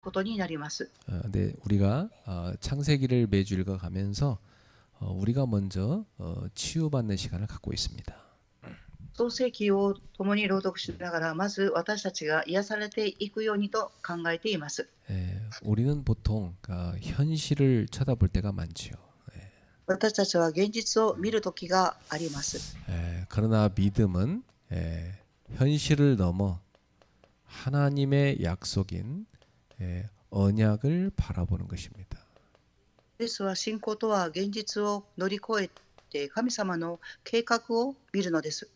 ことになります。 네, 우리가 창세기를 매주 읽어가면서 우리가 먼저 치유받는 시간을 갖고 있습니다. 創世記を共に朗読しながら、まず私たちが癒されていくようにと考えています。 우리는 보통 현실을 쳐다볼 때가 많지요. 私たちは現実を見る時があります。 그러나 믿음은 현실을 넘어 하나님의 약속인 언약을 바라보는 것입니다. ですは信仰とは現実を乗り越えて神様の計画を見るのです。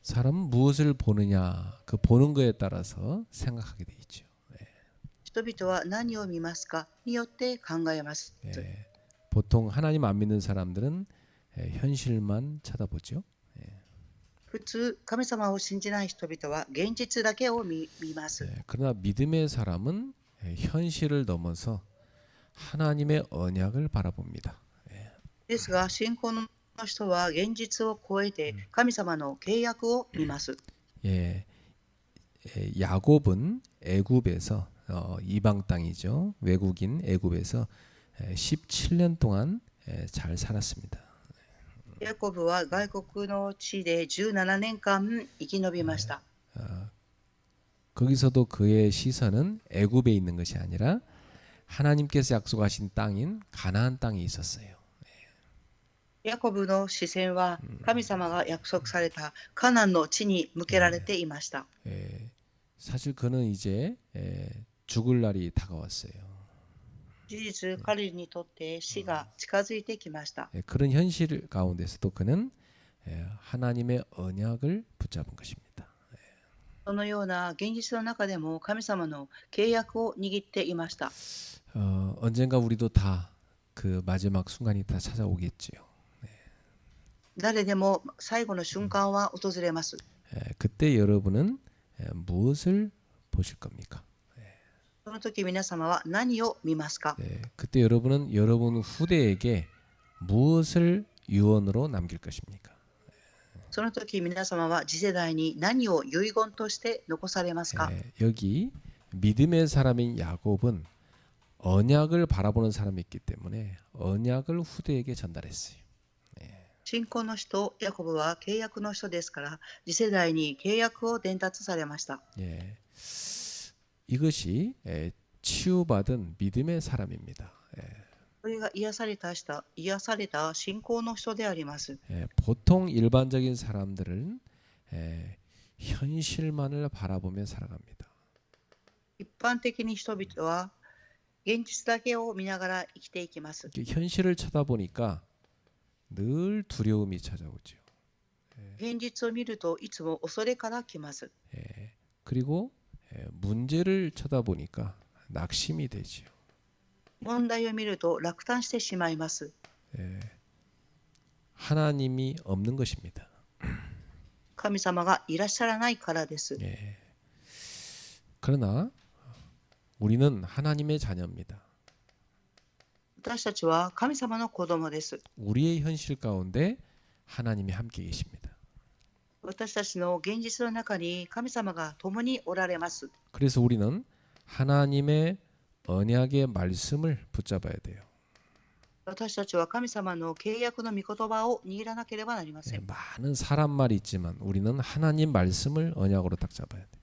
사람은 무엇을 보느냐, 그 보는 거에 따라서 생각하게 돼 있죠. 人々は何を見ますかによって考えます。 보통 하나님 안 믿는 사람들은 현실만 쳐다보죠. 普通、神様を信じない人々は現実だけを見ます。 그러나 믿음의 사람은 현실을 넘어서 하나님의 언약을 바라봅니다. ですが、信仰の人は現実を超えて神様の契約を見ます。 야곱은 애굽에서 이방 땅이죠. 외국인 애굽에서 17년 동안 잘 살았습니다. ヤコブは外国の地で17年間生き延びました。 거기서도 그의 시선은 애굽에 있는 것이 아니라 하나님께서 약속하신 땅인 가나안 땅에 있었어요. ヤコブの視線は神様が約束されたカナンの地に向けられていました。 사실 그는 이제 죽을 날이 다가왔어요. 事実、彼にとって死が近づいてきました。 그런 현실 가운데서도 그는 하나님의 언약을 붙잡은 것입니다. そのような現実の中でも神様の契約を握っていました。 언젠가 우리도 다 그 마지막 순간이 다 찾아오겠지요. 誰でも最後の瞬間は訪れます。 그때 여러분은 무엇을 보실 겁니까? その時皆様は何を見ますか？ 그때 여러분은 여러분 후대에게 무엇을 유언으로 남길 것입니까? その時皆様は次世代に何を遺言として残されますか？ 여기 믿음의 사람인 야곱은 언약을 바라보는 사람이 있기 때문에 언약을 후대에게 전달했어요. 信仰の人ヤコブは契約の人ですから次世代に契約を伝達されました。 이것이 치유받은 믿음의 사람입니다. それが癒された信仰の人であります。 보통 일반적인 사람들은 현실만을 바라보며 살아갑니다. 一般的に人々は現実だけを見ながら生きていきます。 현실을 쳐다보니까 늘 두려움이 찾아오죠. 現実を見るといつも恐れから来ます。 그리고 문제를 쳐다보니까 낙심이 되지요. 問題を見ると落胆してしまいます。 하나님이 없는 것입니다. 神様がいらっしゃらないからです。 그러나 우리는 하나님의 자녀입니다. 私たちは神様の子供です。 우리의 현실 가운데 하나님이 함께 계십니다. 私たちの現実の中に神様が共におられます。 그래서 우리는 하나님의 언약의 말씀을 붙잡아야 돼요. 私たちは神様の契約の御言葉を握らなければなりません。 많은 사람 말이 있지만 우리는 하나님 말씀을 언약으로 딱 잡아야 돼요.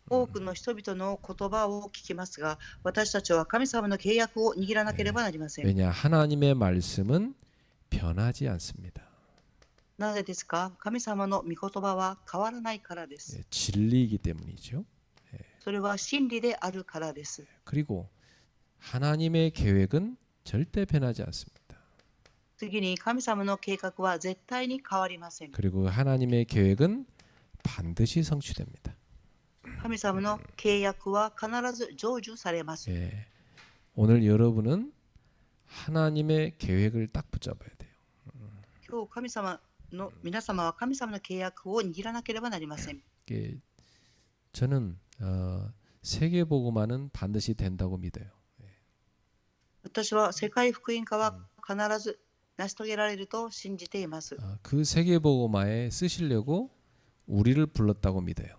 多くの人々の言葉を聞きますが、私たちは神様の契約を握らなければなりません。 왜냐 하나님의 말씀은 변하지 않습니다. なぜですか？神様の御言葉は変わらないからです。 진리이기 때문이죠. それは真理であるからです。 그리고 하나님의 계획은 절대 변하지 않습니다. 次に神様の計画は絶対に変わりません。 그리고 하나님의 계획은 반드시 성취됩니다. 神様の契約は必ず成就されます。 오늘 여러분은 하나님의 계획을 딱 붙잡아야 돼요. 今日神様の皆様は神様の契約を握らなければなりません。 저는 세계복음화는 반드시 된다고 믿어요. 私は世界福音化は必ず成し遂げられると信じています。 그 세계복음화에 쓰시려고 우리를 불렀다고 믿어요.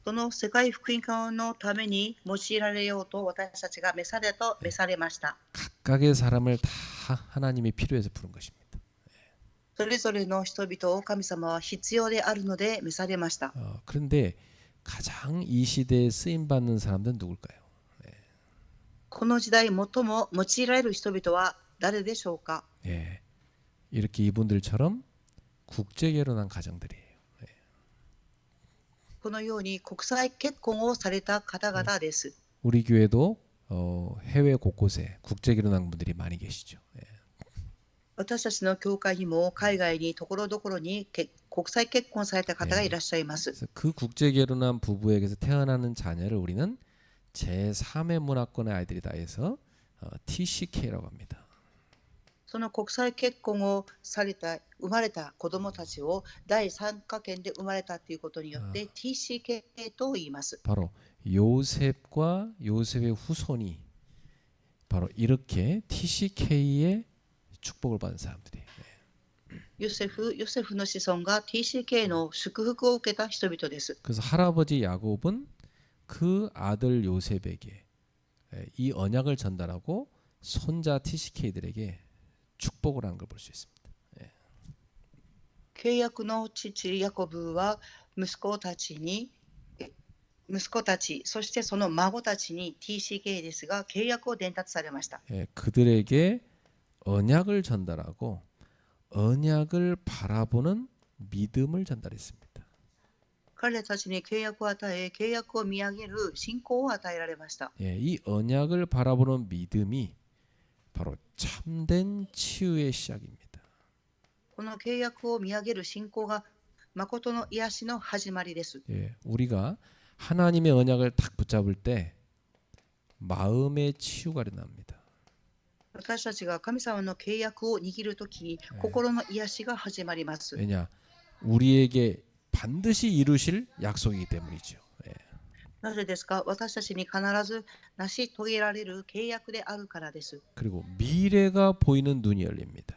その世界福音化のために用いられようと私たちが召されました。 각각의 사람을 다 하나님이 필요해서 부른 것입니다. それぞれの人々を神様は必要であるので召されました。 그런데 가장 이 시대에 쓰임 받는 사람들은 누굴까요? この時代最も用いられる人々は誰でしょうか。 예, 이렇게 이분들처럼 국제 결혼한 가정들이에요. このように国際結婚をされた方々です。 우리 교회도 해외 곳곳에 국제 결혼한 분들이 많이 계시죠. 私たちの教会にも海外にところどころに国際結婚された方がいらっしゃいます。 그래서 그 국제 결혼한 부부에게서 태어나는 자녀를 우리는 제3의 문화권의 아이들이다 해서 TCK라고 합니다. その国際結婚をされた生まれた子どもたちを第三カ県で生まれたということによって TCK と言います。 바로 요셉과 요셉의 후손이 바로 이렇게 TCK의 축복을 받은 사람들이에요. ヨセフの子孫が TCK の祝福を受けた人々です。 그래서 할아버지 야곱은 그 아들 요셉에게 이 언약을 전달하고 손자 TCK들에게 축복을 한 걸 볼 수 있습니다. 契約の父ヤコブは息子たち、そしてその孫たちに TCK ですが契約を伝達されました。 그들에게 언약을 전달하고 언약을 바라보는 믿음을 전달했습니다. 彼たちに契約を与え、契約を見上げる信仰を与えられました。 이 언약을 바라보는 믿음이 바로 참된 치유의 시작입니다. この契約を見上げる信仰が誠の癒しの始まりです。 우리가 하나님의 언약을 딱 붙잡을 때 마음의 치유가 일어납니다. 私たちが神様の契約を握るとき、心の癒しが始まります。 왜냐? 우리에게 반드시 이루실 약속이기 때문이죠. なぜですか？私たちに必ず成し遂げられる契約であるからです。 그리고 미래가 보이는 눈이 열립니다.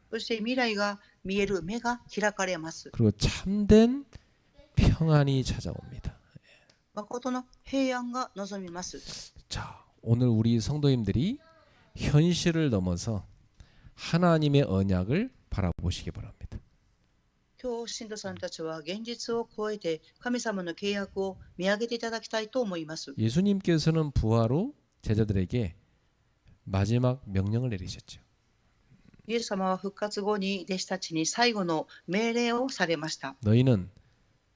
そして未来が見える目が開かれます。 그리고 참된 평안이 찾아옵니다. 誠の平安が望みます。 자, 오늘 우리 성도님들이 현실을 넘어서 하나님의 언약을 바라보시기 바랍니다. 今日、信徒さんたちは現実を超えて神様の契約を見上げていただきたいと思います。 예수님께서는 부활 후 제자들에게 마지막 명령을 내리셨죠. イエス様は復活後に弟子たちに最後の命令をされました。 너희는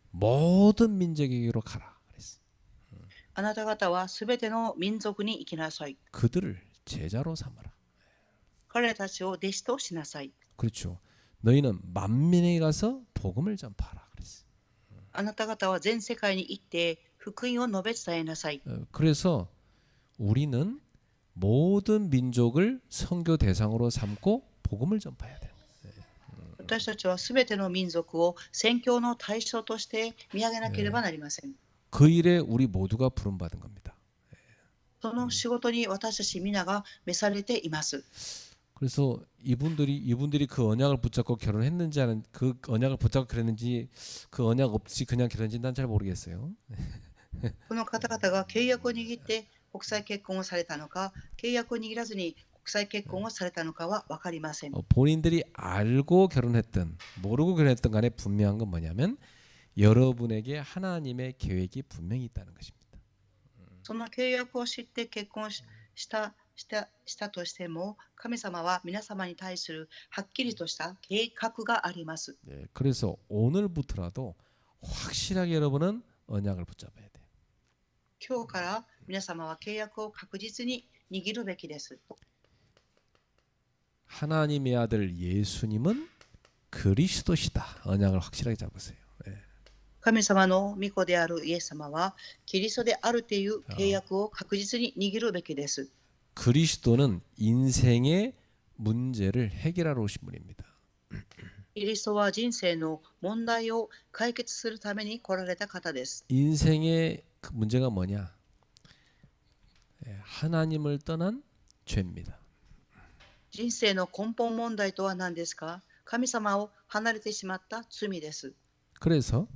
모든 민족에게로 가라. 그랬어요. あなた方はすべての民族に行きなさい。 그들을 제자로 삼아라. 彼たちを弟子としなさい。 그렇죠. 너희는 만민에게 가서 복음을 전파하라. 그랬어요. あなた方は全世界に行って福音を述べ伝えなさい。 그래서 우리는 모든 민족을 선교 대상으로 삼고 복음을 전파해야 돼요. 私たちはすべての民族を宣教の対象として見上げなければなりません。 그 일에 우리 모두가 부름받은 겁니다. その仕事に私たち皆が召されています。 그래서 이분들이 그 언약을 붙잡고 결혼했는지 아는 그 언약을 붙잡고 그랬는지 그 언약 없이 그냥 결혼했는지 난 잘 모르겠어요. この方々が契約を握って国際結婚をされたのか、契約を握らずに国際結婚をされたのかは分かりません。 본인들이 알고 결혼했든 모르고 결혼했든 간에 분명한 건 뭐냐면 여러분에게 하나님의 계획이 분명히 있다는 것입니다. その契約を知って結婚したとしても、神様は皆様に対するはっきりとした計画があります。 그래서 오늘부터라도 확실하게 여러분은 언약을 붙잡아야 돼요. 今日から皆様は契約を確実に握るべきです。 하나님의 아들 예수님은 그리스도시다. 언약을 확실하게 잡으세요. 神様の御子であるイエス様はキリストであるという契約を確実に握るべきです。 그리스도는 인생의 문제를 해결하러 오신 분입니다. キリストは人生の問題を解決するために来られた方です。 인생의 그 문제가 뭐냐? 하나님을 떠난 죄입니다. 人生の根本問題とは何ですか？神様を離れてしまった罪です。 그래서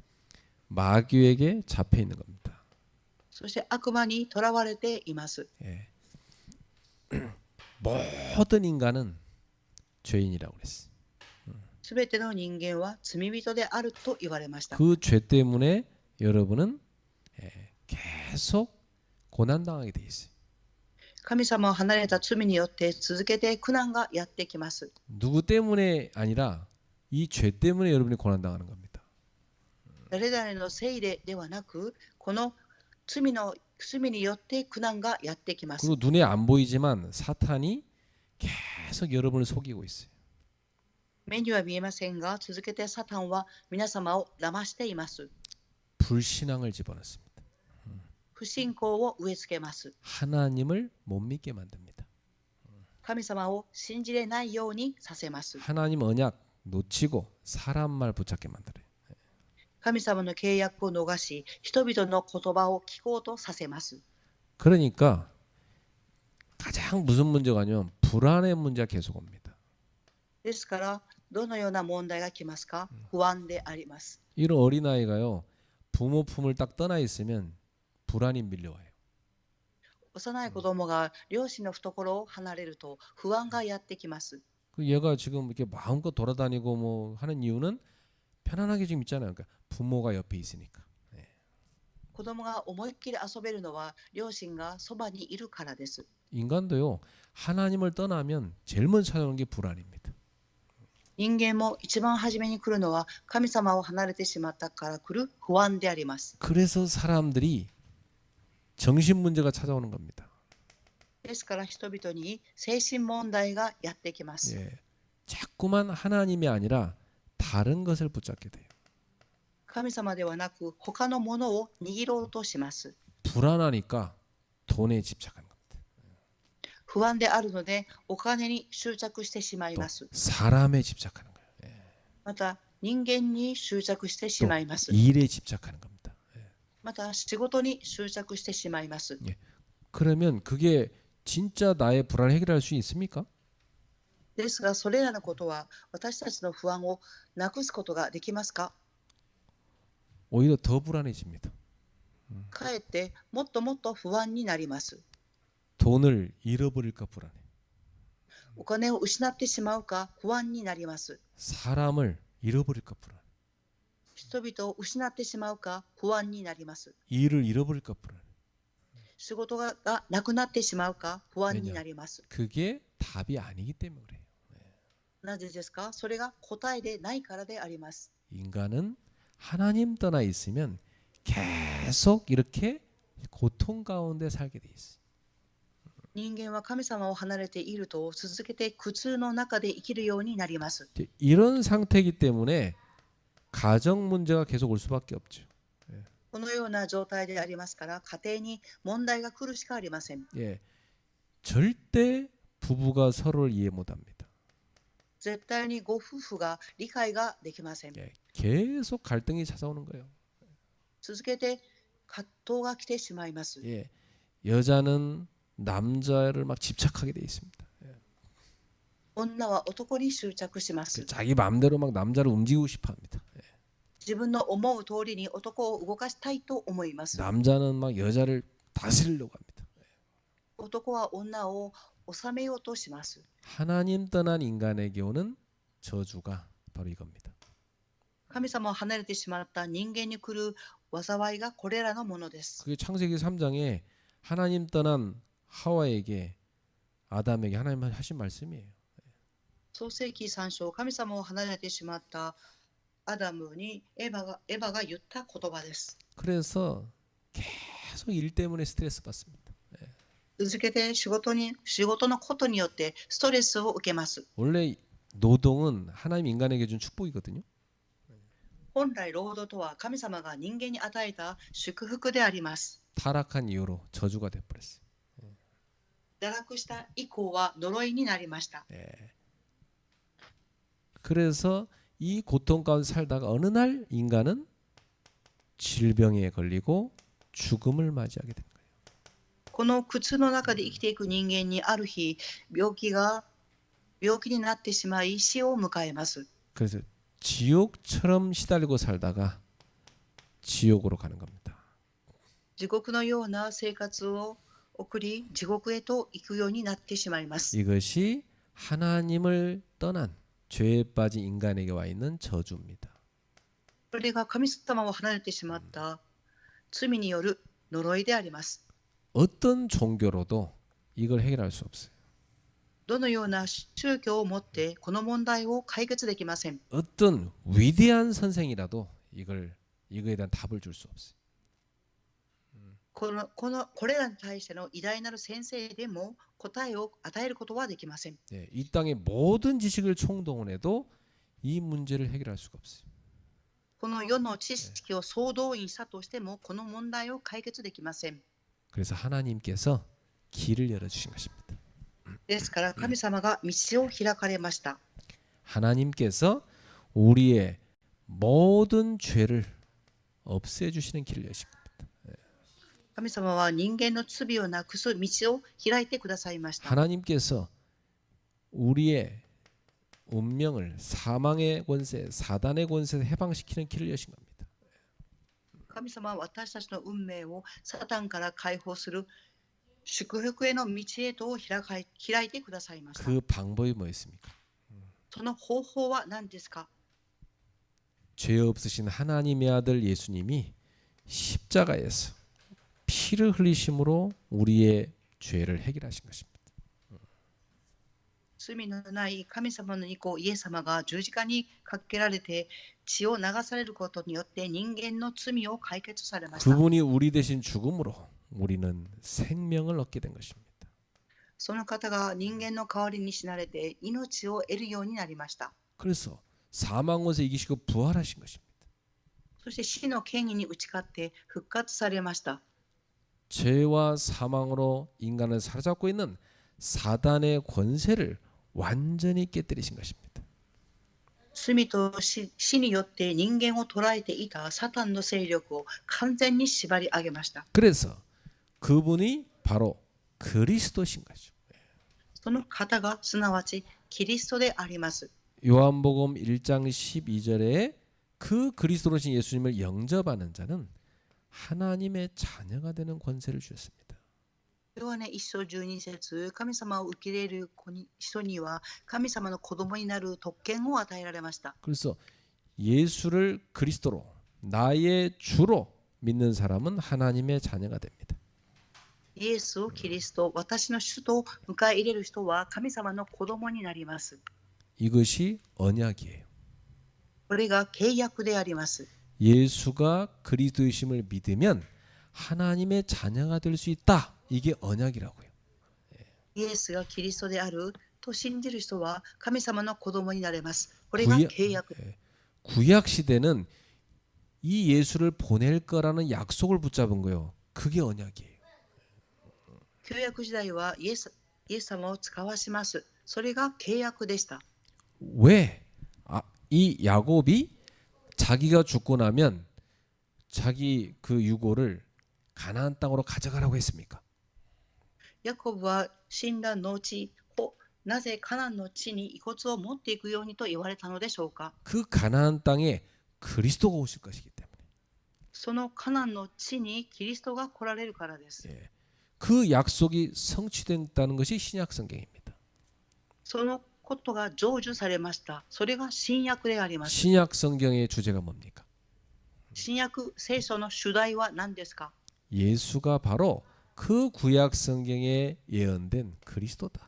마귀에게 잡혀 있는 겁니다. そして悪魔に囚われています。 예. 모든 인간은 죄인이라고 그랬어요. すべての人間は罪人であると言われました。 그 죄 때문에 여러분은 계속 고난당하게 돼 있어요. 神様を離れた罪によって続けて苦難がやってきます。 누구 때문에 아니라 이 죄 때문에 여러분이 고난당하는 겁니다. 誰々のせいではなく、この罪によって苦難がやってきます。 그리고 눈에 안 보이지만 사탄이 계속 여러분을 속이고 있어요. 目には見えませんが、続けてサタンは皆様を騙しています。 불신앙을 집어넣습니다. 不信仰を植え付けます。 하나님을 못 믿게 만듭니다. 神様を信じれないようにさせます。 하나님 언약 놓치고 사람 말 붙잡게 만들어요. 神様の契約を逃し、人々の言葉を聞こうとさせます。 그러니까 가장 무슨 문제가 아니면 불안의 문제가 계속 옵니다. ですから、どのような問題が来ますか？不安であります。 이런 어린아이가요. 부모 품을 딱 떠나 있으면 불안이 밀려와요. 幼い子供が両親の懐を離れると不安がやってきます。 그 얘가 지금 이렇게 마음껏 돌아다니고 뭐 하는 이유는 편안하게 지금 있잖아요. 그러니까 부모가 옆에 있으니까. 子供が思いっきり遊べるのは両親がそばにいるからです。 인간도요. 하나님을 떠나면 제일 먼저 찾아오는 게 불안입니다. 人間も一番初めに来るのは神様を離れてしまったから来る不安であります。 그래서 사람들이 정신 문제가 찾아오는 겁니다. ですから人々に精神問題がやってきます。 예. 자꾸만 하나님이 아니라 다른 것을 붙잡게 돼요. 神様ではなく他のものを握ろうとします。 불안하니까 돈에 집착하는 겁니다. 不安であるのでお金に執着してしまい 또 ます。 사람에 집착하는 거예요. 예. また人間に執着してし 또 まいます。 일에 집착하는 겁니다. 예. また仕事に執着してしまいます。 그러면 그게 진짜 나의 불안을 해결할 수 있습니까? ですがそれらのことは私たちの不安をなくすことができますか？ 오히려 더 불안해집니다. かえってもっともっと不安になります。 돈을 잃어버릴까 불안해. お金を失ってしまうか不安になります。 사람을 잃어버릴까 불안해. 人々を失ってしまうか不安になります。 일을 잃어버릴까 불안해. 仕事がなくなってしまうか不安になります。 그게 답이 아니기 때문에 그래요. なぜですか？それが答えでないからであります。 인간은 하나님 떠나 있으면 계속 이렇게 고통 가운데 살게 돼 있어요. 人間は神様を離れていると続けて苦痛の中で生きるようになります。 이런 상태이기 때문에 가정 문제가 계속 올 수밖에 없죠. このような状態でありますから家庭に問題が来るしかありません。 예, 절대 부부가 서로를 이해 못합니다. 絶対にご夫婦が理解ができません。 예, 계속 갈등이 찾아오는 거예요. 続けて葛藤が来てしまいます。 예, 여자는 남자를 막 집착하게 돼 있습니다. 女は男に執着します。 자기 마음대로 막 남자를 움직이고 싶어합니다. 自分の思う通りに男を動かしたいと思います。 남자는 막 여자를 다스리려고 합니다. 男は女を治めようとします。 하나님 떠난 인간에게 오는 저주가 바로 이겁니다. 神様を離れてしまった人間に来る災いがこれらのものです。 그게 창세기 3장에 하나님 떠난 하와에게 아담에게 하나님 하신 말씀이에요. 創世記3章、神様を離れてしまったアダムにエバが言った言葉です。 그래서 계속 일 때문에 스트레스 받습니다. 続けて仕事のことによってストレスを受けます。 원래 노동은 하나님 인간에게 준 축복이거든요. 本来労働とは神様が人間に与えた祝福であります。 타락한 이후로 저주가 돼버렸어요. 堕落した以降は呪いになりました。 그래서 이 고통 가운데 살다가 어느 날 인간은 질병에 걸리고 죽음을 맞이하게 됩니다. この苦痛の中で生きていく人間にある日病気になってしまい死を迎えます。 그래서 지옥처럼 시달리고 살다가 지옥으로 가는 겁니다. 地獄のような生活を送り、地獄へと行くようになってしまいます。 이것이 하나님을 떠난 죄에 빠진 인간에게 와 있는 저주입니다. これが神様を離れてしまった罪による呪いであります。 어떤 종교로도 이걸 해결할 수 없어요. どのような宗教をもってこの問題を解決できません。 어떤 위대한 선생이라도 이거에 대한 답을 줄 수 없어요. これらに対しての偉大なる先生でも答えを与えることはできません。 예, 이 땅의 모든 지식을 총동원해도 이 문제를 해결할 수가 없어요. この世の知識を総動員したとしてもこの問題を解決できません。 그래서 하나님께서 길을 열어주신 것입니다. ですから神様が道を開かれました。 하나님께서 우리의 모든 죄를 없애주시는 길을 여신 겁니다. 神様は人間の罪をなくす道を開いてくださいました。 하나님께서 우리의 운명을 사망의 권세, 사단의 권세에서 해방시키는 길을 여신 겁니다. 神様は私たちの運命をサタンから解放する祝福への道へと開いてくださいました。 그 방법이 뭐였습니까? その方法は何ですか？ 죄 없으신 하나님의 아들 예수님이 십자가에서 피를 흘리심으로 우리의 죄를 해결하신 것입니다. 罪のない神様の御子イエス様が十字架にかけられて血を流されることによって人間の罪を解決されました。 그분이 우리 대신 죽음으로 우리는 생명을 얻게 된 것입니다. その方が人間の代わりに死なれて命を得るようになりました。 그래서 사망 권세 이기시고 부활하신 것입니다. そして死の権威に打ち勝って復活されました。 죄와 사망으로 인간을 사로잡고 있는 사단의 권세를 완전히 깨뜨리신 것입니다. 罪と死によって人間を捉えていたサタンの勢力を完全に縛り上げました。 그래서 그분이 바로 그리스도신 거죠. その方がすなわちキリストであります。 요한복음 1장 12절에 그 그리스도로신 예수님을 영접하는 자는 하나님의 자녀가 되는 권세를 주셨습니다. ヨハネ一章12節、神様を受け入れる人には神様の子供になる特権を与えられました。 그래서 예수를 그리스도로 나의 주로 믿는 사람은 하나님의 자녀가 됩니다. イエスをキリスト、私の主と迎え入れる人は神様の子供になります。 이것이 언약이에요. これが契約であります。 예수가 그리스도이심을 믿으면 하나님의 자녀가 될 수 있다. 이게 언약이라고요. イエスがキリストであると信じる人は神様の子供になれます。これが契約。 구약 시대는 이 예수를 보낼 거라는 약속을 붙잡은 거예요. 그게 언약이에요. 旧約時代はイエス様を使わします。それが契約でした。 왜? 이 야곱이 자기가 죽고 나면 자기 그 유고를 가나안 땅으로 가져가라고 했습니까? ヤコブは死んだ後、なぜカナンの地に遺骨を持っていくようにと言われたのでしょうか。 그 가나안 땅에 그리스도가 오실 것이기 때문에. そのカナンの地にキリストが来られるからです。 예. 그 약속이 성취됐다는 것이 신약 성경입니다. そのことが成就されました。それが新約であります。 신약 성경의 주제가 뭡니까? 新約聖書の主題は何ですか？ 예수가 바로 그 구약 성경에 예언된 그리스도다.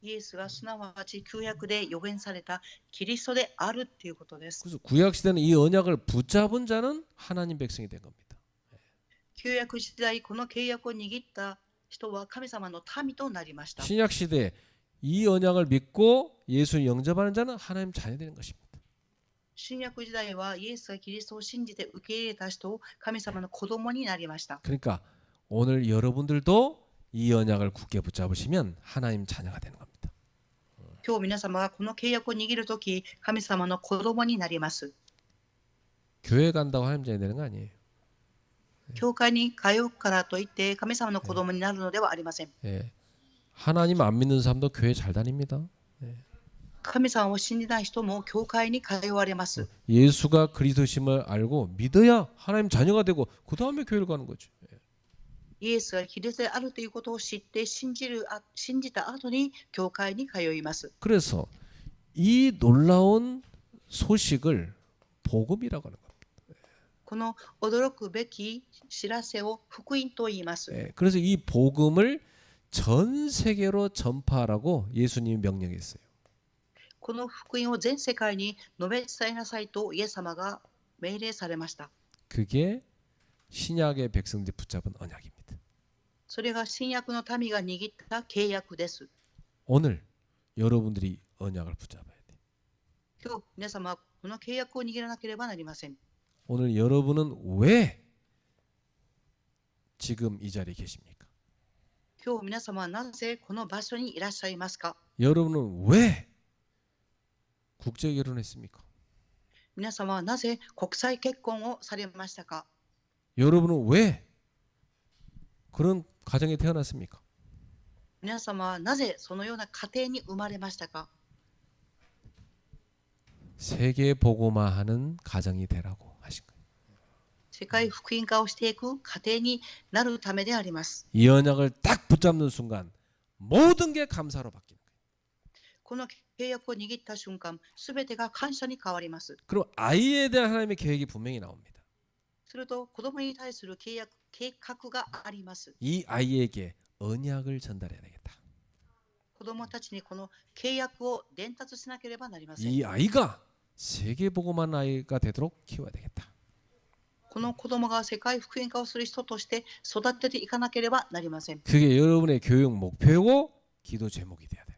イエスがすなわち旧約で予言されたキリストであるということです。 그래서 구약 시대는 이 언약을 붙잡은 자는 하나님 백성이 된 겁니다. 旧約時代この契約を握った人は神様の民となりました。 신약 시대 이 언약을 믿고 예수를 영접하는 자는 하나님 자녀 되는 것입니다. 新約時代はイエスがキリストを信じて受け入れた人を神様の子供になりました。 그러니까 오늘 여러분들도 이 언약을 굳게 붙잡으시면 하나님 자녀가 되는 겁니다. 今日皆様がこの契約を握るとき、神様の子供になります。 교회 간다고 하나님 자녀 되는 거 아니에요. 教会に通うからといって神様の子供になるのではありません。 예. 하나님 안 믿는 사람도 교회 잘 다닙니다. 예. 神様を信じない人も教会に通われます。 예수가 그리스도심을 알고 믿어야 하나님 자녀가 되고 그 다음에 교회를 가는 거죠. イエスがキリストであるということを知って信じた後に教会に通います。 그래서 이 놀라운 소식을 복음이라고 하는 겁니다. この驚くべき知らせを福音と言います。 그래서 이 복음을 전 세계로 전파하라고 예수님이 명령했어요. この福音を全世界に述べ伝えなさいとイエス様が命令されました。 그게 신약의 백성들이 붙잡은 언약입니다. それが新約の民が握った契約です。 오늘 여러분들이 언약을 붙잡아야 돼. 今日皆様はこの契約を握らなければなりません。 오늘 여러분은 왜 지금 이 자리에 계십니까? 今日皆様はなぜこの場所にいらっしゃいますか？ 여러분은 왜 국제 결혼했습니까? 皆様はなぜ国際結婚をされましたか？ 여러분은 왜 그런 가정에 태어났습니까? 皆様はなぜそのような家庭に生まれましたか？ 세계 복음화하는 가정이 되라고 하신 거예요. 世界福音化をしていく家庭になるためであります。 이 언약을 딱 붙잡는 순간 모든 게 감사로 바뀌는 거예요. この契約を握った瞬間、すべてが感謝に変わります。 그리고 아이에 대한 하나님의 계획이 분명히 나옵니다. すると子供に対する計画があります。 이 아이에게 언약을 전달해야 되겠다. 子供たちにこの契約を伝達しなければなりません。 이 아이가 세계 복음한 아이가 되도록 키워야 되겠다. この子供が世界福音化をする人として育てていかなければなりません。 그게 여러분의 교육 목표고 기도 제목이 돼야 돼요.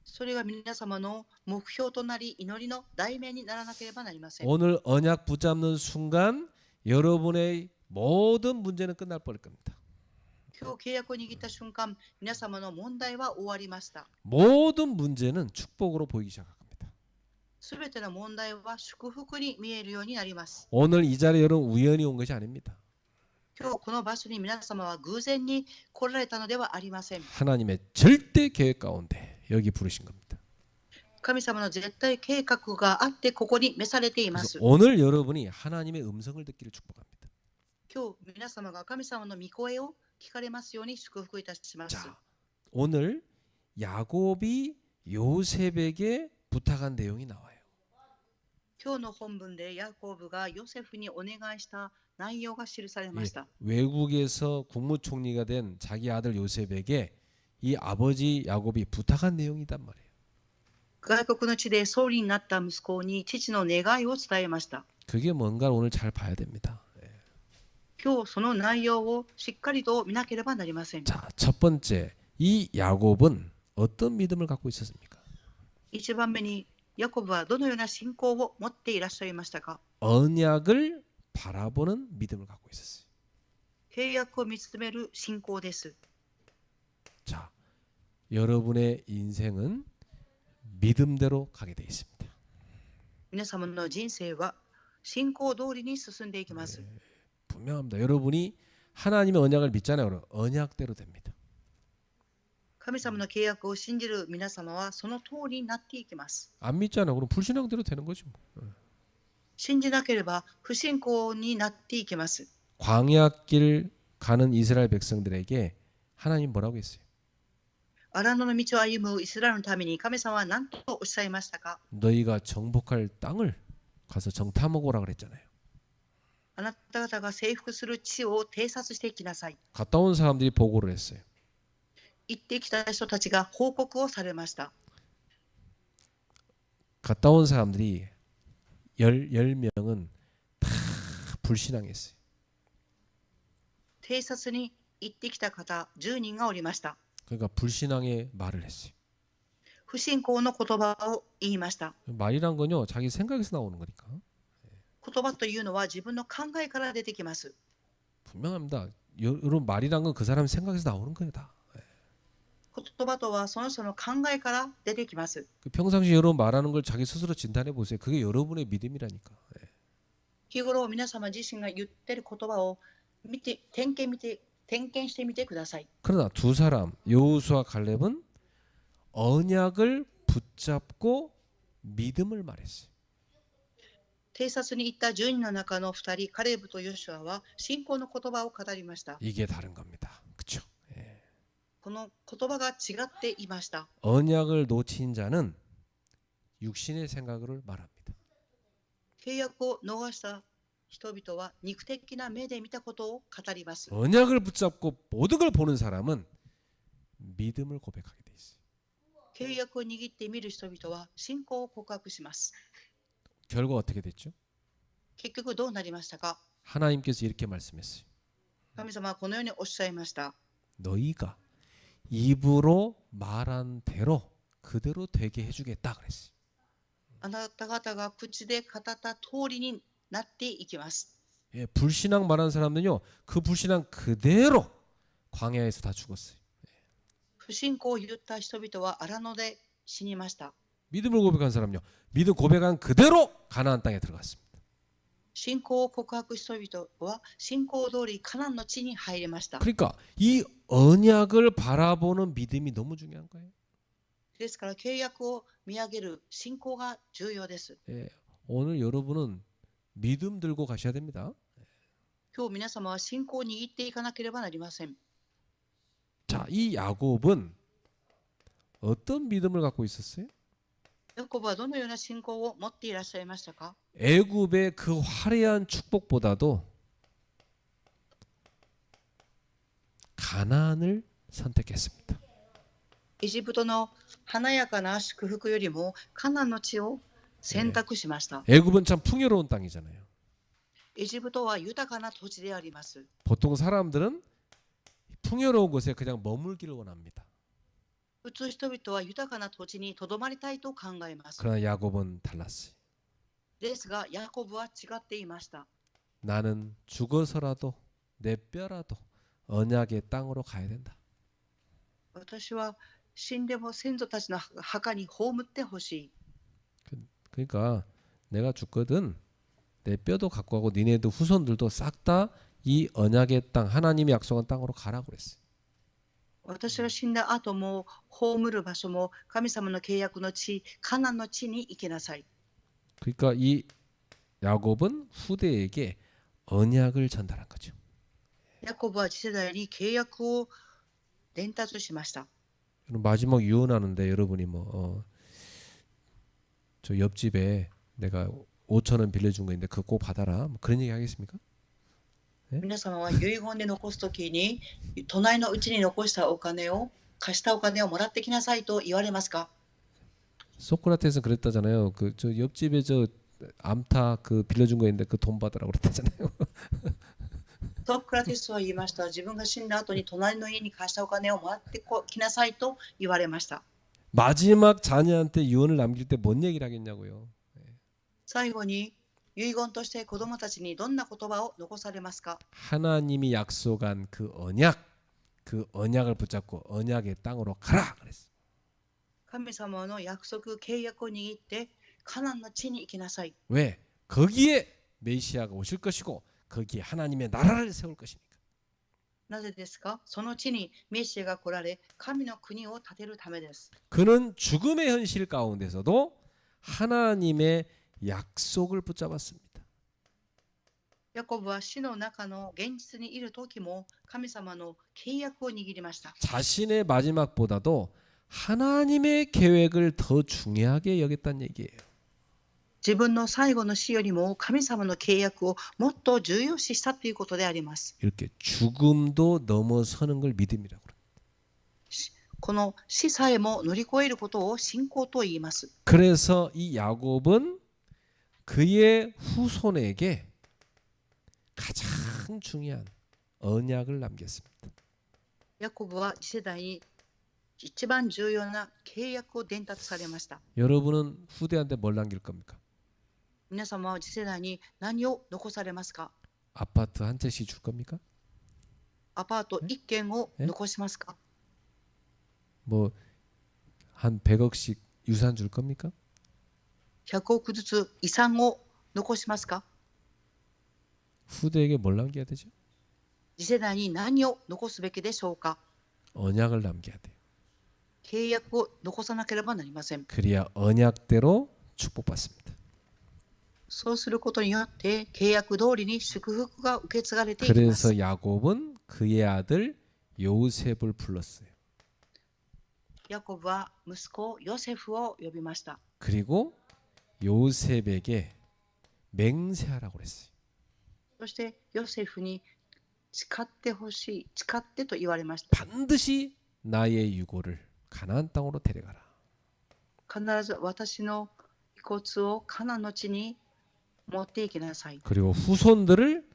それが皆様の目標となり祈りの題名にならなければなりません。 오늘 언약 붙잡는 순간 여러분의 모든 문제는 끝날 뻔할 겁니다. 今日契約を握った瞬間、皆様の問題は終わりました。 모든 문제는 축복으로 보이기 시작할 겁니다. すべての問題は祝福に見えるようになります。 오늘 이 자리에 여러분 우연히 온 것이 아닙니다. 今日この場所に皆様は偶然に来られたのではありません。 하나님의 절대 계획 가운데 여기 부르신 겁니다. 神様の絶対計画があってここに召されていま 그래서 す。 오늘 여러분이 하나님의 음성을 듣기를 축복합니다. 今日皆様が神様の御声を聞かれますように祝福いたします。 자, 오늘 야곱이 요셉에게 부탁한 내용이 나와요. 今日の本文でヤコブがヨセフにお願いした内容が記されました。 외국에서 국무총리가 된 자기 아들 요셉에게 이 아버지 야곱이 부탁한 내용이단 말이에요. 外国の地で総理になった息子に父の願いを伝えました。 그게 뭔가 오늘 잘 봐야 됩니다. 今日その内容をしっかりと見なければなりません。 자, 첫 번째, 이 야곱은 어떤 믿음을 갖고 있었습니까? 一番目にヤコブはどのような信仰を持っていらっしゃいましたか？ 언약을 바라보는 믿음을 갖고 있었어요. 契約を見つめる信仰です。 자, 여러분의 인생은 믿음대로 가게 되어 있습니다. 皆様の人生は信仰通りに進んでいきます。 분명합니다. 여러분이 하나님의 언약을 믿잖아요. 그럼 언약대로 됩니다. 神様の契約を信じる皆様はその通りになっていきます。 안 믿잖아요. 그럼 불신앙대로 되는 거죠. 뭐. 信じなければ不信仰になっていきます。 광야길 가는 이스라엘 백성들에게 하나님 뭐라고 했어요? 荒野の道を歩むイスラエルのために神様は何とおっしゃいましたか？ 너희가 정복할 땅을 가서 정탐하고라 그랬잖아요. あなた方が征服する地を偵察していきなさい。 갔다 온 사람들이 보고를 했어요. 行ってきた人たちが報告をされました。 갔다 온 사람들이 10명은 다 불신앙했어요. 偵察に行ってきた方10人がおりました。 그러니까 불신앙의 말을 했어요. 不信仰の言葉を言いました。 말이란 건요, 자기 생각에서 나오는 거니까. 言葉というのは自分の考えから出てきます。 분명합니다. 여러분 말이란 건 그 사람 생각에서 나오는 거예요, 다. 言葉とはその人の考えから出てきます。 평상시 여러분 말하는 걸 자기 스스로 진단해 보세요. 그게 여러분의 믿음이라니까. 日頃皆様自身が言っている言葉を点検してみてください。 그러나 두 사람 여호수아 갈렙은 언약을 붙잡고 믿음을 말했어요. 偵察に行った10人の中の2人、カレブとヨシュアは信仰の言葉を語りました。 이게 다른 겁니다. 그렇죠? この言葉が違っていました。 언약을 놓친 자는 육신의 생각을 말합니다. 契約を逃した人々は肉的な目で見たことを語ります。 언약을 붙잡고 모든 걸 보는 사람은 믿음을 고백하게 돼 있어요. 契約を握って見る人々は信仰を告白します。 결과 어떻게 됐죠? 結局どうなりましたか？ 하나님께서 이렇게 말씀했어요. 神様はこのようにおっしゃいました。 너희가 입으로 말한 대로 그대로 되게 해주겠다 그랬어요. あなた方が口で語った通りになっていきます。 예, 불신앙 말하는 사람들은요, 그 불신앙 그대로 광야에서 다 죽었어요. 不信仰を言った人々は荒野で死にました。 믿음을 고백한 사람은요, 믿음 고백한 그대로 가나안 땅에 들어갔습니다. 信仰を告白した人々は信仰通りカナンの地に入りました。 그러니까 이 언약을 바라보는 믿음이 너무 중요한 거예요. ですから契約を見上げる信仰が重要です。 예, 오늘 여러분은 믿음 들고 가셔야 됩니다. 今日皆様は信仰を握っていかなければなりません。 자, 이 야곱은 어떤 믿음을 갖고 있었어요? ヤコブはどのような信仰を持っていらっしゃいましたか？ 애굽의 그 화려한 축복보다도 가나안을 선택했습니다. エジプトの華やかな祝福よりもカナンの地を選択しました。 애굽은 참 풍요로운 땅이잖아요. エジプトは豊かな土地であります。 보통 사람들은 풍요로운 곳에 그냥 머물기를 원합니다. 普通人々は豊かな土地にとどまりたいと考えます。 그러나 야곱은 달랐어요. ですがヤコブは違っていました。 나는 죽어서라도 내 뼈라도 언약의 땅으로 가야 된다. 私は死んでも先祖たちの墓に葬ってほしい。 그러니까 내가 죽거든 내 뼈도 갖고 가고 니네도 후손들도 싹 다 이 언약의 땅 하나님이 약속한 땅으로 가라고 그랬어요. 私が死んだ後も葬る場所も神様の契約の地、カナンの地に行きなさい。 그러니까 이 야곱은 후대에게 언약을 전달한 거죠. ヤコブは次世代に契約を伝達しました。 마지막 유언하는데 여러분이 저 옆집에 내가 5,000원 빌려준 거 있는데 그거 꼭 받아라. 뭐 그런 얘기 하겠습니까? 皆様は遺言で残すときに隣のうちに残したお金を貸したお金をもらってきなさいと言われますか？ 소크라테스는 그랬다잖아요. 그 저 옆집에 저 암탉 그 빌려준 거 있는데 그 돈 받으라고 그랬다잖아요. ソクラテスは言いました。自分が死んだ後に隣の家に貸したお金をもらってきなさいと言われました。 마지막 자녀한테 유언을 남길 때 뭔 얘기를 하겠냐고요. 最後に遺言として子供たちにどんな言葉を残されますか？ 하나님이 약속한 그 언약을 붙잡고 언약의 땅으로 가라 그랬어요. 神様の約束、契約を握ってカナンの地に行きなさい。 왜? 거기에 메시아가 오실 것이고 거기에 하나님의 나라를 세울 것이니까. なぜですか？その地にメシアが来られ、神の国を建てるためです。 그는 죽음의 현실 가운데서도 하나님의 약속을 붙잡았습니다. ヤコブは死の中の現実にいる時も神様の契約を握りました。 자신의 마지막보다도 하나님의 계획을 더 중요하게 여겼다는 얘기예요. 自分の最後の死よりも神様の契約をもっと重要視したということであります。 이렇게 죽음도 넘어서는 걸 믿음이라고 그래요. この死さえも乗り越えることを信仰と言います。 그래서 이 야곱은 그의 후손에게 가장 중요한 언약을 남겼습니다. ヤコブは次世代に一番重要な契約を伝達されました。 여러분은 후대한테 뭘 남길 겁니까? 皆様は次世代に何を残されますか？ 아파트 한 채씩 줄 겁니까? アパート1軒を残しますか？ 뭐 한 100억씩 유산 줄 겁니까? 100億ずつ遺産を残しますか？ 후대에게 뭘 남겨야 되죠? 次世代に何を残すべきでしょうか？ 언약을 남겨야 돼요. 契約を残さなければなりません。 그리야 언약대로 축복받습니다. そうすることによって契約通りに祝福が受け継がれていきます。 그래서 야곱은 그의 아들 요셉을 불렀어요. ヤコブは息子ヨセフを呼びました。 그리고 요셉에게 맹세하라고 그랬어요. そしてヨセフに誓ってほしい、誓ってと言われました。 반드시 나의 유고를 가나안 땅으로 데려가라. 必ず私の遺骨をカナンの地に持っていきなさい。 그리고 후손들을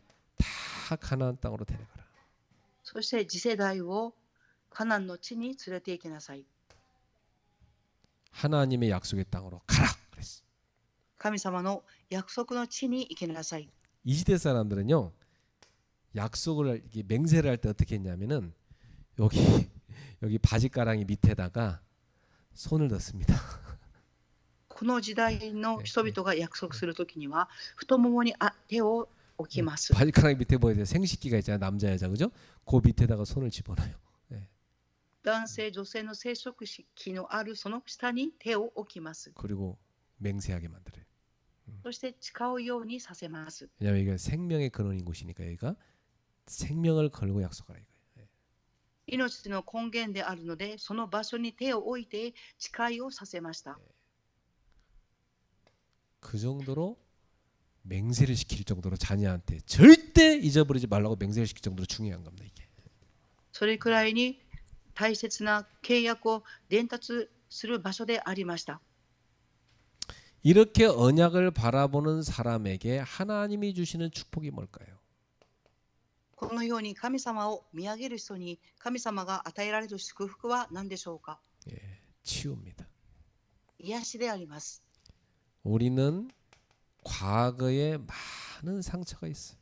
다 가나안 땅으로 데려가라. そして次世代をカナンの地に連れて行きなさい。 하나님의 약속의 땅으로 가라 그랬어. 神様の約束の地に行きなさい。 이 시대 사람들은요 약속을 이렇게 맹세를 할 때 어떻게 했냐면은 여기 바지가랑이 밑에다가 손을 넣습니다. この時代の人々が約束するときには太ももに手を置きます。 바지가랑이 밑에 보여요. 생식기가 있잖아요. 남자 여자 그죠? 그 밑에다가 손을 집어넣어요. 男性女性の生殖器のあるその下に手を置きます。 그리고 맹세하게 만들어요. そして誓うようにさせます。 왜냐하면 이게 생명의 근원인 곳이니까 여기가 생명을 걸고 약속하라 이거예요. 命の根源であるのでその場所に手を置いて誓いをさせました。 그 정도로 맹세를 시킬 정도로 자녀한테 절대 잊어버리지 말라고 맹세를 시킬 정도로 중요한 겁니다. 이게. それくらいに大切な契約を伝達する場所でありました。 이렇게 언약을 바라보는 사람에게 하나님이 주시는 축복이 뭘까요? このように神様を見上げる人に神様が与えられる祝福は何でしょうか。 치유입니다. 癒しであります。 우리는 과거에 많은 상처가 있어요.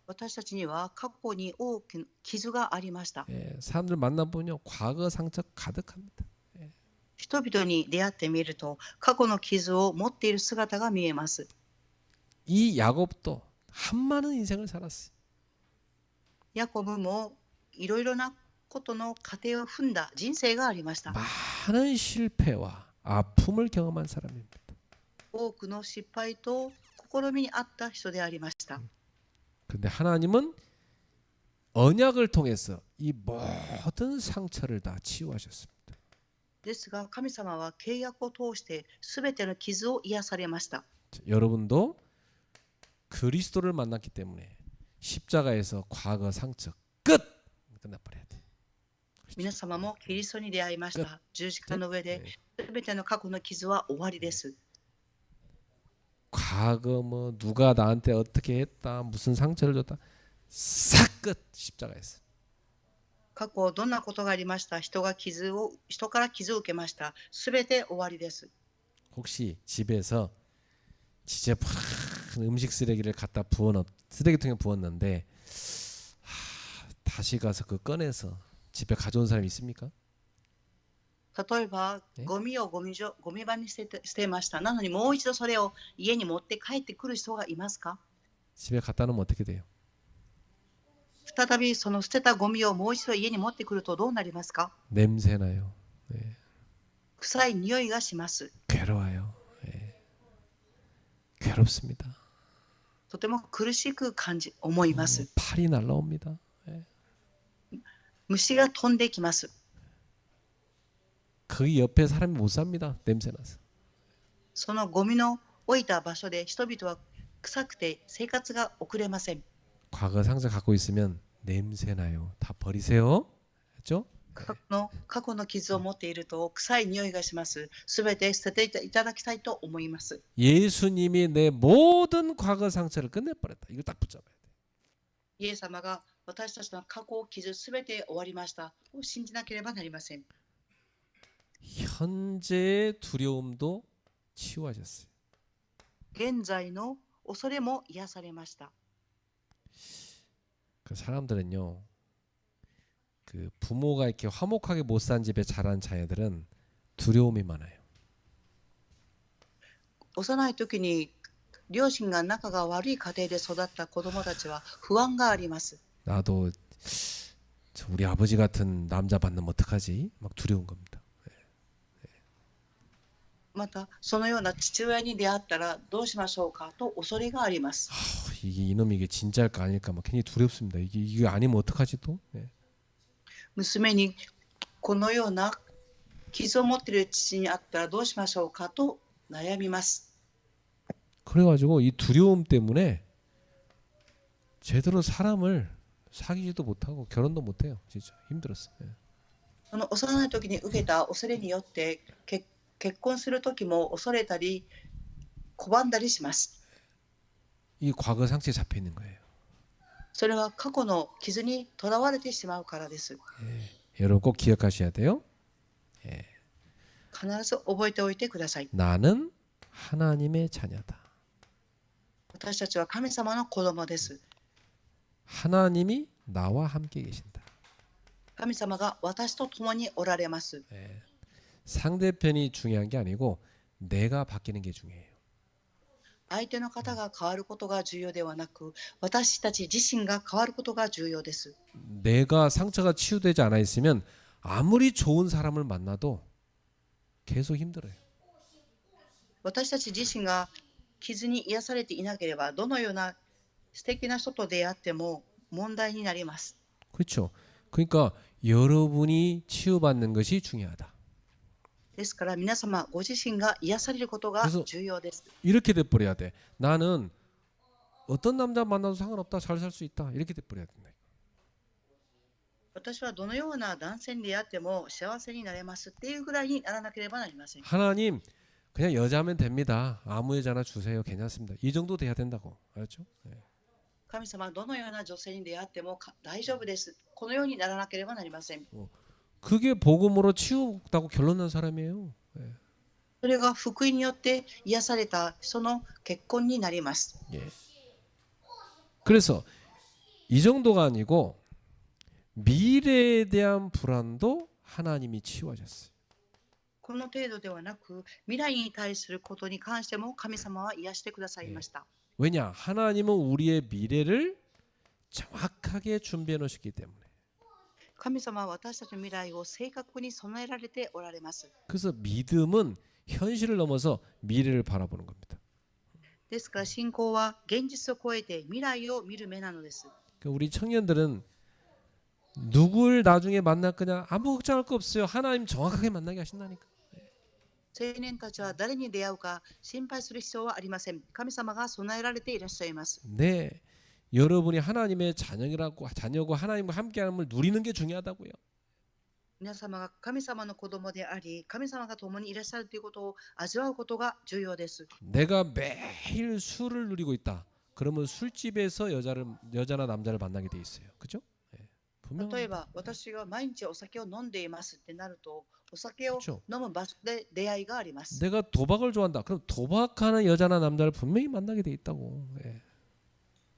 私たちには過去に大きな傷がありました。 사람들 만나보면요 과거 상처 가득합니다. 人々に出会ってみると過去の傷を持っている姿が見えます。 이 야곱도 한 많은 인생을 살았어요. ヤコブもいろいろなことの過程を踏んだ人生がありました。 많은 실패와 아픔을 경험한 사람입니다. 多くの失敗と試みにあった人でありました。 그런데 하나님은 언약을 통해서 이 모든 상처를 다 치유하셨습니다. ですが神様は契約を通してすべての傷を癒されました。 여러분도 그리스도를 만났기 때문에 십자가에서 과거 상처 끝나버려야 돼. 皆様もキリストに出会いました。十字架の上ですべての過去の傷は終わりです。 과거 뭐 누가 나한테 어떻게 했다 무슨 상처를 줬다 싹 끝 십자가에서. 過去どんなことがありました。人から傷を受けました。すべて終わりです。 혹시 집에서 지저분한 음식 쓰레기를 갖다 쓰레기통에 부었는데 다시 가서 그 꺼내서 집에 가져온 사람 있습니까? 例えばゴミをゴミ場に捨てました。なのにもう一度それを家に持って帰ってくる人がいますか。 집에 갖다 놓으면 어떻게 돼요? 再びその捨てたゴミをもう一度家に持ってくるとどうなりますか。 냄새나요. 臭い匂いがします。 괴로워요. 괴롭습니다. とても苦しく思います。 팔이 날라옵니다. 虫が飛んできます。 그 옆에 사람이 못 삽니다. 냄새나서. そのゴミの置いた場所で人々は臭くて生活が送れません。 과거 상처 갖고 있으면 냄새나요. 다 버리세요. 그렇죠? 過去の傷を持っていると臭い匂いがします。すべて捨てていただきたいと思います。 예수님이 내 모든 과거 상처를 끝내버렸다. 이걸 딱 붙잡아야 돼. イエス様が私たちの過去傷すべて終わりましたを信じなければなりません。 현재의 두려움도 치유하셨어요. 現在の恐れも癒されました。 그 사람들은요, 그 부모가 이렇게 화목하게 못 산 집에 자란 자녀들은 두려움이 많아요. 幼い時に両親が仲が悪い家庭で育った子供たちは不安があります。 나도 우리 아버지 같은 남자 만나면 어떡하지? 막 두려운 겁니다. またそのような父親に出会ったらどうしましょうかと恐れがあります。 이게 이놈이 이게 진짜일까 아닐까 막 굉장히 두렵습니다. 이게 아니면 어떡하지 또? 예. 娘にこのような傷を持っている父に会ったらどうしましょうかと悩みます。 그래가지고 이 두려움 때문에 제대로 사람을 사귀지도 못하고 결혼도 못해요. 진짜 힘들었어. 예. その幼い時に受けた恐れによって結婚する時も恐れたり拒んだりします。 이 과거 상처에 잡혀 있는 거예요. それは過去の傷にとらわれてしまうからです。 예. 여러분 꼭 기억하셔야 돼요. 예. 必ず覚えておいてください。 나는 하나님의 자녀다. 私たちは神様の子供です。 하나님이 나와 함께 계신다. 神様が私と共におられます。 예. 상대편이 중요한 게 아니고 내가 바뀌는 게 중요해요. 相手の方が変わることが重要ではなく、私たち自身が変わることが重要です。 내가 상처가 치유되지 않아 있으면 아무리 좋은 사람을 만나도 계속 힘들어요. 私たち自身が傷に癒されていなければ、どのような素敵な人と出会っても問題になります。 그렇죠. 그러니까 여러분이 치유받는 것이 중요하다. ですから皆様ご自身が癒されることが重要です。 이렇게 돼버려야 돼. 나는 어떤 남자 만나도 상관없다. 잘 살 수 있다. 이렇게 돼버려야 된다. 私はどのような男性に出会っても幸せになれますっていうぐらいにならなければなりません。 하나님 그냥 여자면 됩니다. 아무 여자나 주세요. 괜찮습니다. 이 정도 돼야 된다고. 알았죠? 네. 神様はどのような女性に出会っても大丈夫です。このようにならなければなりません。 그게 복음으로 치유다고 결론 난 사람이에요. 네. それが福音によって癒された人の結婚になります。 예. 그래서 이 정도가 아니고 미래에 대한 불안도 하나님이 치유하셨어요. この程度ではなく、未来に対することに関しても神様は癒してくださいました。 왜냐? 하나님은 우리의 미래를 정확하게 준비해 놓으셨기 때문에. 神様は私たちの未来を正確に備えられておられます。 그래서 믿음은 현실을 넘어서 미래를 바라보는 겁니다. ですから信仰は現実を超えて未来を見る目なのです。 그러니까 우리 청년들은 누굴 나중에 만날 거냐 아무 걱정할 거 없어요. 하나님 정확하게 만나게 하신다니까. 青年たちは誰に出会うか心配する必要はありません。神様が備えられていらっしゃいます。 네, 여러분이 하나님의 자녀고 하나님과 함께함을 누리는 게 중요하다고요. 皆様が神様の子供であり、神様が共にいらっしゃるということを味わうことが重要です。 내가 매일 술을 누리고 있다. 그러면 술집에서 여자나 남자를 만나게 돼 있어요. 그죠? 네, 例えば私が毎日お酒を飲んでいますってなると、お酒を 그렇죠. 飲む場所で出会いがあります。 내가 도박을 좋아한다. 그럼 도박하는 여자나 남자를 분명히 만나게 돼 있다고. 예.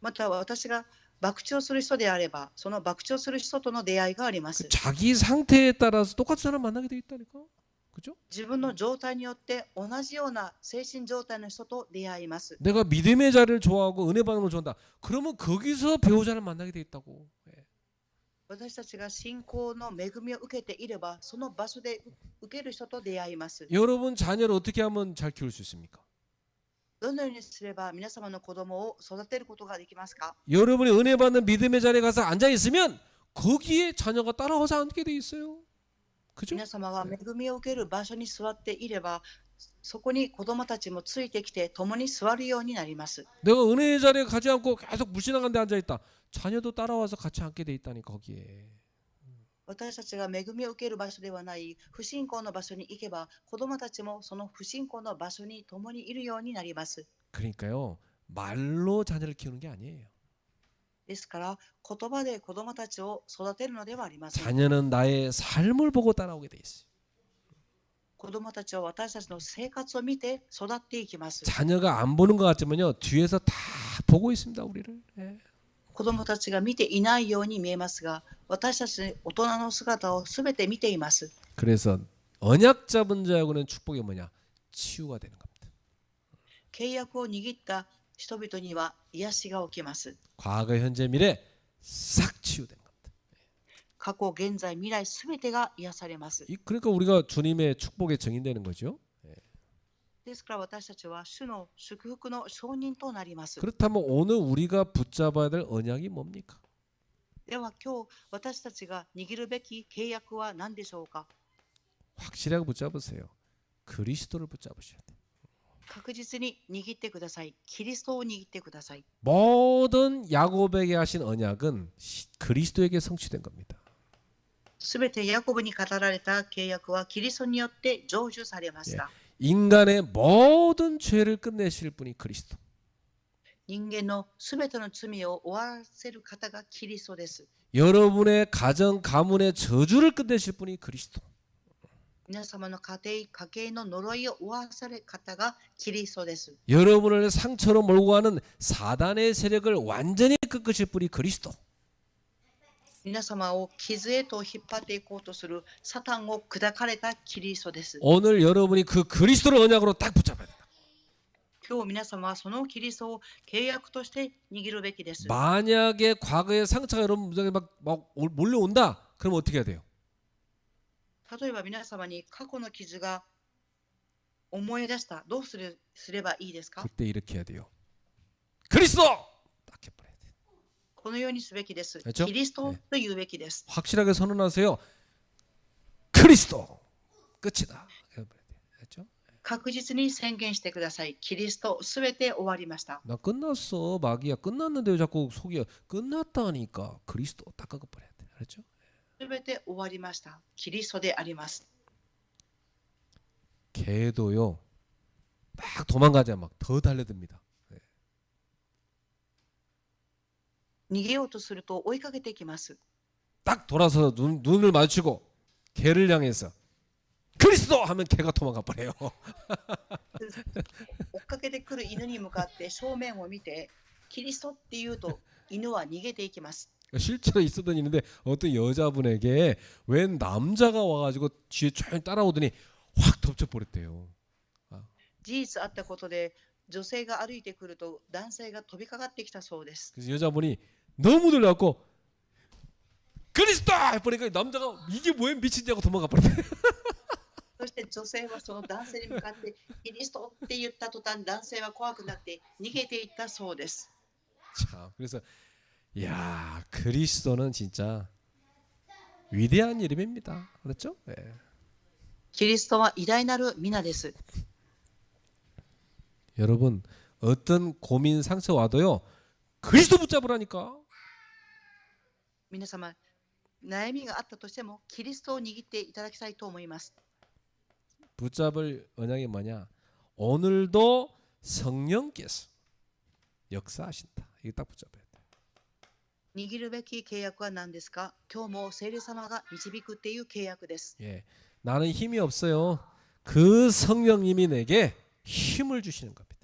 また私が博打をする人であれば、その博打をする人との出会いがあります。 자기 상태에 따라서 똑같은 사람 만나게 돼 있다니까. 그죠? 自分の状態によって同じような精神状態の人と出会います。 내가 믿음의 자를 좋아하고 은혜 받는 걸 좋아한다. 그러면 거기서 배우자를 만나게 돼 있다고. 예. 私たちが信仰の恵みを受けていれば、その場所で受ける人と出会います。 여러분 자녀를 어떻게 하면 잘 키울 수 있습니까? どのようにすれば皆様の子供を育てることができますか？ 여러분이 은혜 받는 믿음의 자리에 가서 앉아 있으면 거기에 자녀가 따라와서 앉게 돼 있어요. 그죠? 皆様が恵みを受ける場所に座っていれば、そこに子供たちもついてきて共に座るようになります。 내가 은혜의 자리에 가지 않고 계속 무신앙한 데 앉아 있다. 자녀도 따라와서 같이 앉게 돼 있다니 거기에. 私たちが恵みを受ける場所ではない不信仰の場所に行けば、子供たちもその不信仰の場所に共にいるようになります。 그러니까요. 말로 자녀를 키우는 게 아니에요. ですから言葉で子供たちを育てるのではありません。 자녀는 나의 삶을 보고 따라오게 돼 있어요. 子供たちは私たちの生活を見て育っていきます。 자녀가 안 보는 것 같지만요. 뒤에서 다 보고 있습니다. 우리를. 예. 子供たちが見ていないように見えますが、私たち大人の姿をすべて見ています。 그래서 언약 잡은 자하고는 축복이 뭐냐? 치유가 되는 겁니다. 契約を握った人々には癒しが起きます。 과거, 현재, 미래 싹 치유된 겁니다. 過去、現在、未来すべてが癒されます。 그러니까 우리가 주님의 축복에 증인되는 거죠. 예. ですから私たちは主の祝福の証人となります。 그렇다면 오늘 우리가 붙잡아야 될 언약이 뭡니까? では今日私たちが握るべき契約は何でしょうか。 확실하게 붙잡으세요. 그리스도를 붙잡으셔야 돼요. 確実に握ってください。キリストを握ってください。 모든 야곱에게 하신 언약은 그리스도에게 성취된 겁니다. すべてヤコブに語られた契約はキリストによって成就されました。 인간의 모든 죄를 끝내실 분이 그리스도. 人間のすべての罪を終わらせる方がキリストです。 여러분의 가정 가문의 저주를 끝내실 분이 그리스도. 皆様の家庭、家計の呪いを終わらせる方がキリストです。 여러분을 상처로 몰고 가는 사단의 세력을 완전히 꺾으실 분이 그리스도. 皆様を傷へと引っ張っていこうとするサタンを砕かれたキリストです。 오늘 여러분이 그 그리스도를 언약으로 딱 붙잡아야 된다. 今日皆様はそのキリストを契約として握るべきです。 만약에 과거의 상처가 여러분에게 막 몰려온다. 그럼 어떻게 해야 돼요? 例えば皆様に過去の傷が思い出した。どうすればいいですか。 그때 이렇게 해야 돼요. 그리스도! 딱 해버려야 돼요. このようにすべきです。 그렇죠? キリストと言うべきです。 확실하게 선언하세요. 그리스도! 끝이다. 해버려야 돼요. 그렇죠? 確実に宣言してください。キリストすべて終わりました。 나 끝났어. 마귀야 끝났는데 왜 자꾸 속이야. 끝났다니까. 그리스도 딱 꺾어버려야 돼. 그렇죠? すべて終わりました。キリストであります。 개도요. 막 도망가자 막 더 달려듭니다. 逃げようとすると追いかけてきます。 딱 돌아서 눈을 마주치고 개를 향해서 그리스도 하면 개가 도망가 버려요. 追っかけてくる犬に向かって正面を見てキリストって言うと犬は逃げていきます。 실제로 있었던 일인데 어떤 여자분에게 웬 남자가 와가지고 뒤에 쭉 따라오더니 확 덮쳐버렸대요. 事実あったことで女性が歩いてくると男性が飛びかかってきたそうです。 그래서 여자분이 너무 놀라고 그리스도 해버리니까 남자가 이게 뭐야 미친냐고 도망가 버렸대. そして女性はその男性に向かってキリストって言った途端男性は怖くなって逃げていったそうです。 자, 그래서 야 그리스도는 진짜 위대한 이름입니다. 그렇죠? 네. キリストは偉大なる皆です。 여러분 어떤 고민 상처 와도요 그리스도 붙잡으라니까. 皆様、悩みがあったとしてもキリストを握っていただきたいと思います。 붙잡을 언약이 뭐냐? 오늘도 성령께서 역사하신다. 이게 딱 붙잡아야 돼. 握るべき契約は何ですか。今日も聖霊様が導くっていう契約です。 예, 나는 힘이 없어요. 그 성령님이 내게 힘을 주시는 겁니다.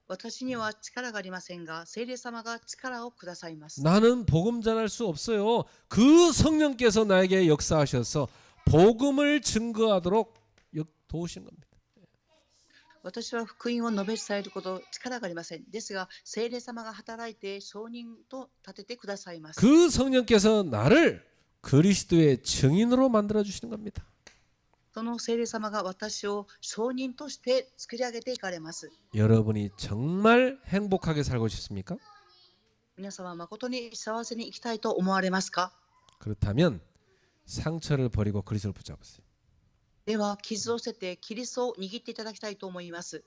私には力がありませんが、聖霊様が力をくださいます。 나는 복음 전할 수 없어요. 그 성령께서 나에게 역사하셔서 복음을 증거하도록 도우신 겁니다. 私は福音を述べ伝えること力がありません。ですが、聖霊様が働いて証人と立ててくださいます。 그 성령께서 나를 그리스도의 증인으로 만들어 주시는 겁니다. その聖霊様が私を証人として作り上げていかれます。 여러분이 정말 행복하게 살고 싶습니까? 皆様は誠に幸せに生きたいと思われますか。 그렇다면 상처를 버리고 그리스도를 붙잡으세요. では、傷を捨ててキリストを握っていただきたいと思います。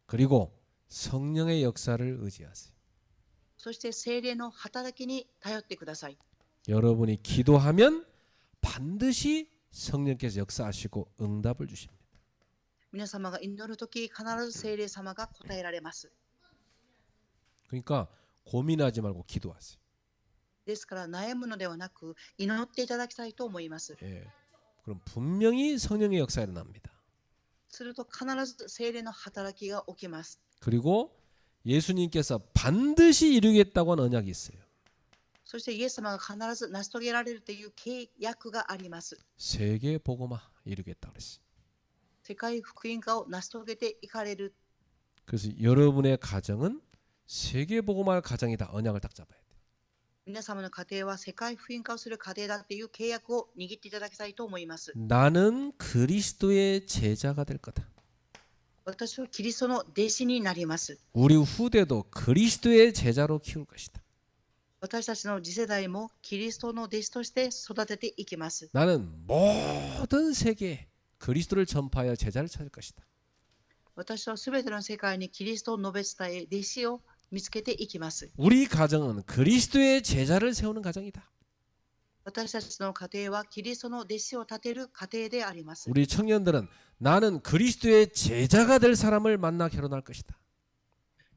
그리고 성령의 역사를 의지하세요. そして聖霊の働きに頼ってください。 여러분이 기도하면 반드시 성령께서 역사하시고 응답을 주십니다. 皆様が祈るとき、必ず聖霊様が答えられます。 그러니까 고민하지 말고 기도하세요. ですから悩むのではなく祈っていただきたいと思います。 예. 그럼 분명히 성령의 역사가 일어납니다. すると必ず聖霊の働きが起きます。 그리고 예수님께서 반드시 이루겠다고 하는 언약이 있어요. そしてイエス様が必ず成し遂げられるという契約があります。 세계 복음화 이루겠다 그랬어요. 世界福音化を成し遂げていかれる。 그래서 여러분의 가정은 세계 복음화 가정이다. 언약을 딱 잡아야 돼요. 皆様の家庭は世界福音化をする家庭だという契約を握っていただきたいと思います。 나는 그리스도의 제자가 될 거다. 私はキリストの弟子になります。 우리 후대도 그리스도의 제자로 키울 것이다. 私たちの次世代もキリストの弟子として育てていきます。 나는 모든 세계에 그리스도를 전파하여 제자를 찾을 것이다. 私はすべての世界にキリストを述べ伝え、弟子を見つけていきます。 우리 가정은 그리스도의 제자를 세우는 가정이다. 私たちの家庭はキリストの弟子を立てる家庭であります。 우리 청년들은 나는 그리스도의 제자가 될 사람을 만나 결혼할 것이다.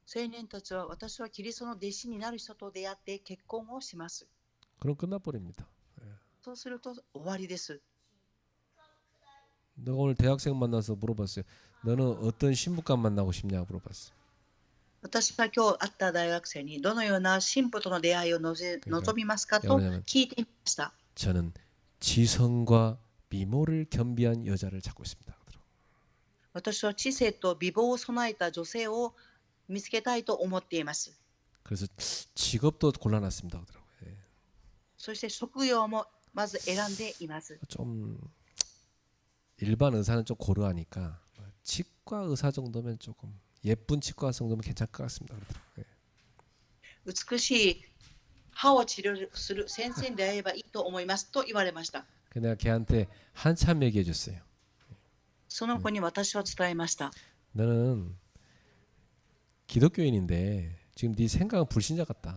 青年たちは私はキリストの弟子になる人と出会って結婚をします。 그럼 끝나버립니다. そうすると終わりです。 내가 오늘 대학생 만나서 물어봤어요. 너는 어떤 신부감 만나고 싶냐 물어봤어. 私は今日会った大学生にどのような新婦との出会いを望みますかと聞いてみました。 저는 지성과 미모를 겸비한 여자를 찾고 있습니다. 私は知性と美貌を備えた女性を見つけたいと思っています。 그래서 직업도 골라놨습니다. 예. そして職業もまず選んでいます。 좀 일반 의사는 좀 고루하니까 치과 의사 정도면 조금 예쁜 치과 의사 정도면 괜찮을 것 같습니다. 예. 美しい歯を治療する先生に出会えばいいと思いますと言われました。 내가 걔한테 한참 얘기해 줬어요. その子に私は伝えました。 너는 기독교인인데 지금 네 생각은 불신자 같다.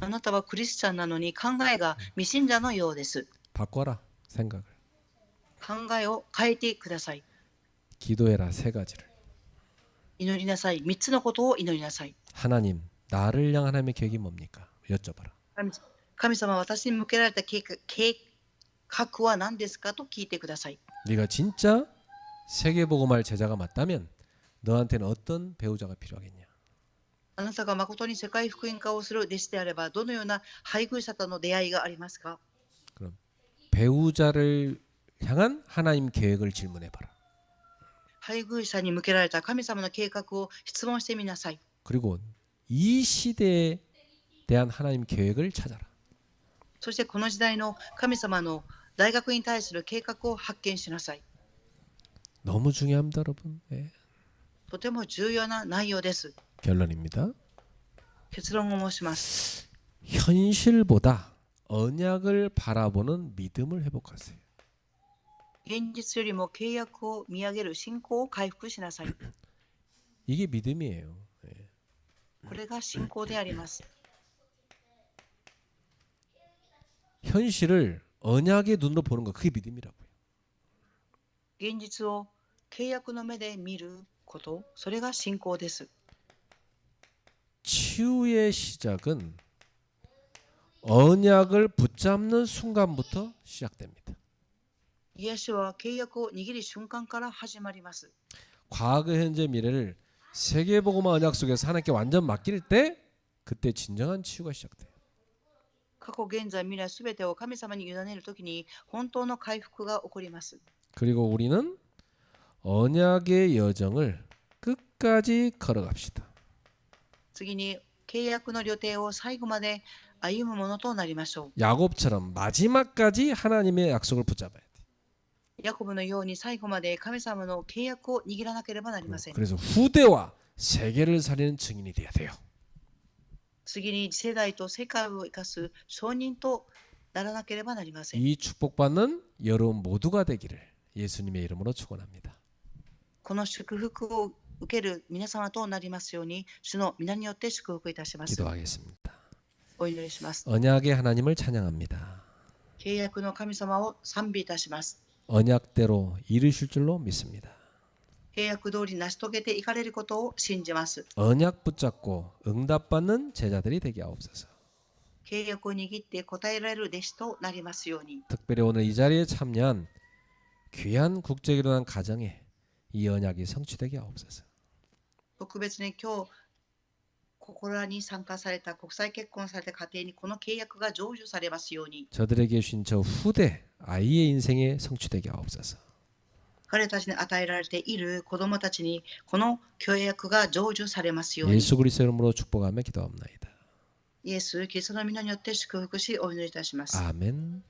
あなたはクリスチャンなのに考えが未信者のようです。 바꿔라 생각을. 考えを変えてください。 기도해라 3가지를. 祈りなさい。3つのことを祈りなさい。 하나님 나를 향한 하나님의 계획이 뭡니까? 여쭤봐라. 神様、私に向けられた計画は何ですかと聞いてください。 네가 진짜 세계복음할 제자가 맞다면 너한테는 어떤 배우자가 필요하겠냐? あなたが誠に世界福音化をする弟子であれば、どのような配偶者との出会いがありますか？ 그럼 배우자를 향한 하나님 계획을 질문해봐라. 配偶者に向けられた神様の計画を質問してみなさい。 그리고 이 시대에 대한 하나님 계획을 찾아라. そしてこの時代の神様の大学に対する計画を発見しなさい。 너무 중요합니다, 여러분. 예. とても重要な内容です。 결론입니다. 結論を申します。 현실보다 언약을 바라보는 믿음을 회복하세요. 現実よりも契約を見上げる信仰を回復しなさい。 이게 믿음이에요. 예. これが信仰であります。 현실을 언약의 눈으로 보는 거 그게 믿음이라고요. 現実を契約の目で見ること、それが信仰です。 치유의 시작은 언약을 붙잡는 순간부터 시작됩니다. 癒しは契約を握る瞬間から始まります。 과거, 현재, 미래를 세계복음화 언약 속에서 하나님께 완전 맡길 때 그때 진정한 치유가 시작돼요. 過去、現在、未来すべてを神様に委ねるときに本当の回復が起こります。 그리고 우리는 언약의 여정을 끝까지 걸어갑시다. 次に契約の旅程を最後まで歩むものとなりましょ 야곱처럼 마지막까지 하나님의 약속을 붙잡아야 돼. う。ヤコブのように最後まで神様の契約を握らなければなりません。 그래서 후대와 세계를 살리는 증인이 돼야 돼요. 次に次世代と世界を生かす証人とならなければなりません。 이 축복받는 여러분 모두가 되기를 예수님의 이름으로 축원합니다. この祝福を受ける皆様となりますように、主の皆によって祝福いたします。 기도하겠습니다. お祈りします。 언약의 하나님을 찬양합니다. 契約の神様を賛美いたします。 언약대로 이루실 줄로 믿습니다. 契約通り成し遂げていかれることを信じます。 언약 붙잡고 응답받는 제자들이 되게 하옵소서. 契約を握って答えられる弟子となりますように。 특별히 오늘 이 자리에 참여한 귀한 국제기로 한 가정에 이 언약이 성취되게 하옵소서. 特別に今日ここらに参加された国際結婚された家庭にこの契約が成就されますように。 저들에게 주신 저 후대 아이의 인생에 성취되게 하옵소서. 彼たちに与えられている子供たちにこの契約が成就されますように。 예수 그리스도 이름으로 축복하며 기도합나이다. イエス・キリストの皆によって祝福しお祈りいたします。 아멘.